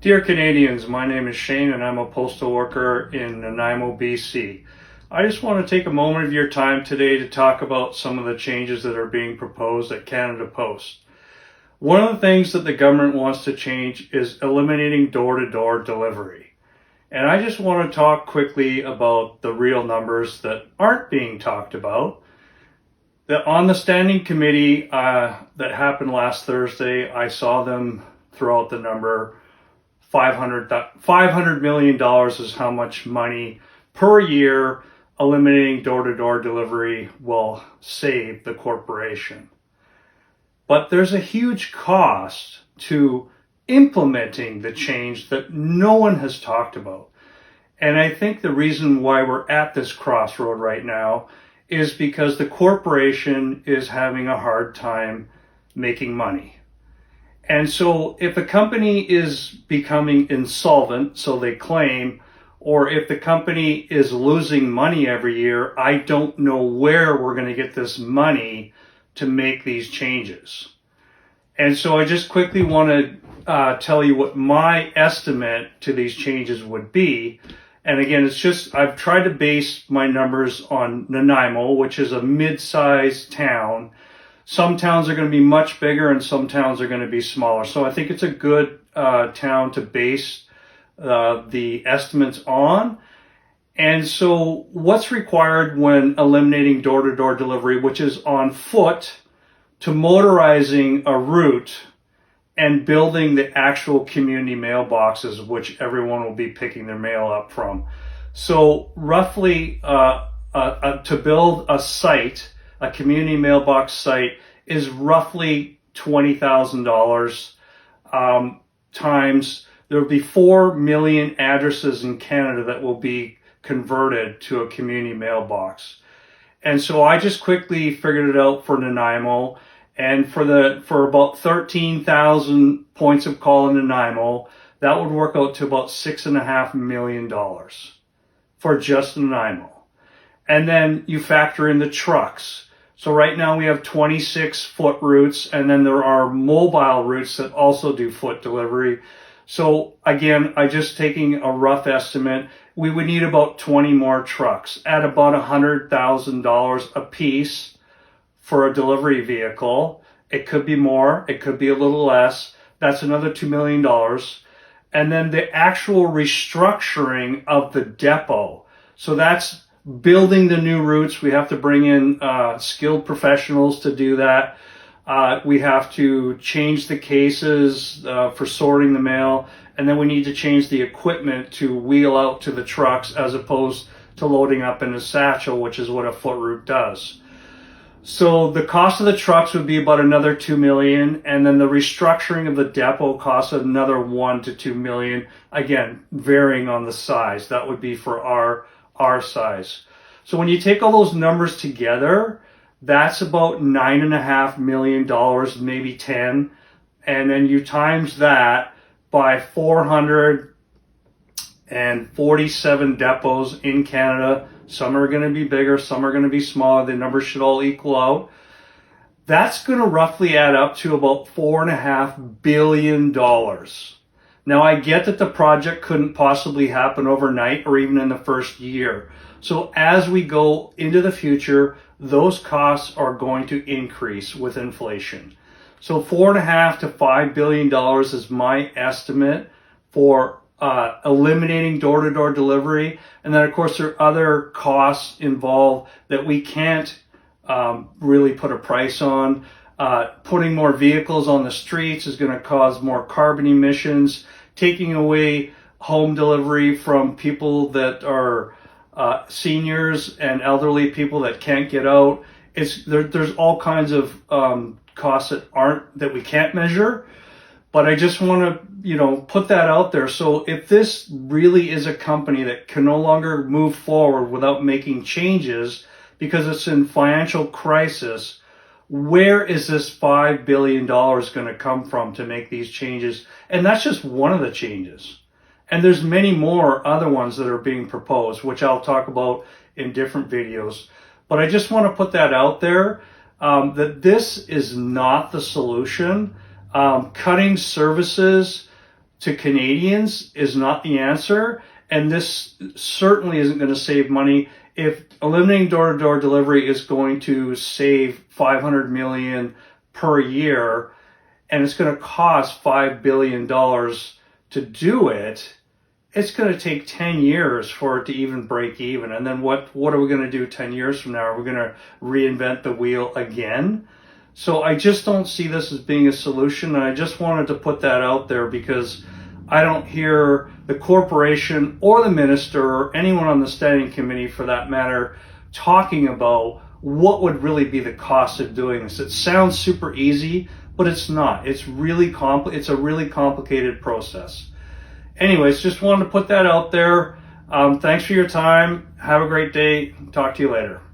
Dear Canadians, my name is Shane and I'm a postal worker in Nanaimo, BC. I just want to take a moment of your time today to talk about some of the changes that are being proposed at Canada Post. One of the things that the government wants to change is eliminating door-to-door delivery. And I just want to talk quickly about the real numbers that aren't being talked about. That on the standing committee that happened last Thursday, I saw them throw out the number $500 million is how much money per year eliminating door-to-door delivery will save the corporation. But there's a huge cost to implementing the change that no one has talked about. And I think the reason why we're at this crossroad right now is because the corporation is having a hard time making money. And so if a company is becoming insolvent, so they claim, or if the company is losing money every year, I don't know where we're going to get this money to make these changes. And so I just quickly want to tell you what my estimate to these changes would be. And again, it's just, I've tried to base my numbers on Nanaimo, which is a mid-sized town. Some towns are going to be much bigger and some towns are going to be smaller. So I think it's a good town to base the estimates on. And so what's required when eliminating door-to-door delivery, which is on foot, to motorizing a route and building the actual community mailboxes, which everyone will be picking their mail up from. So roughly to build a site, a community mailbox site, is roughly $20,000 times. There will be 4 million addresses in Canada that will be converted to a community mailbox. And so I just quickly figured it out for Nanaimo, and for about 13,000 points of call in Nanaimo, that would work out to about $6.5 million for just Nanaimo. And then you factor in the trucks. So right now we have 26 foot routes, and then there are mobile routes that also do foot delivery. So again, I just taking a rough estimate, we would need about 20 more trucks at about $100,000 a piece for a delivery vehicle. It could be more, it could be a little less. That's another $2 million. And then the actual restructuring of the depot. So that's building the new routes. We have to bring in skilled professionals to do that. We have to change the cases for sorting the mail. And then we need to change the equipment to wheel out to the trucks as opposed to loading up in a satchel, which is what a foot route does. So the cost of the trucks would be about another $2 million, and then the restructuring of the depot costs another $1 to $2 million. Again, varying on the size. That would be for our size. So when you take all those numbers together, that's about $9.5 million, maybe 10, and then you times that by 447 depots in Canada. Some are going to be bigger, some are going to be smaller. The numbers should all equal out. That's going to roughly add up to about $4.5 billion. Now, I get that the project couldn't possibly happen overnight or even in the first year. So as we go into the future, those costs are going to increase with inflation. So $4.5 to $5 billion is my estimate for eliminating door-to-door delivery. And then of course there are other costs involved that we can't really put a price on. Putting more vehicles on the streets is going to cause more carbon emissions. Taking away home delivery from people that are seniors and elderly people that can't get out. There's all kinds of costs that we can't measure. But I just want to, put that out there. So if this really is a company that can no longer move forward without making changes because it's in financial crisis, where is this $5 billion going to come from to make these changes? And that's just one of the changes. And there's many more other ones that are being proposed, which I'll talk about in different videos. But I just want to put that out there, that this is not the solution. Cutting services to Canadians is not the answer. And this certainly isn't going to save money. If eliminating door-to-door delivery is going to save $500 million per year, and it's going to cost $5 billion to do it, it's going to take 10 years for it to even break even. And then what are we going to do 10 years from now? Are we going to reinvent the wheel again? So I just don't see this as being a solution. And I just wanted to put that out there because I don't hear the corporation or the minister or anyone on the standing committee for that matter talking about what would really be the cost of doing this. It sounds super easy, but it's not. It's really it's a really complicated process. Anyways, just wanted to put that out there. Thanks for your time. Have a great day. Talk to you later.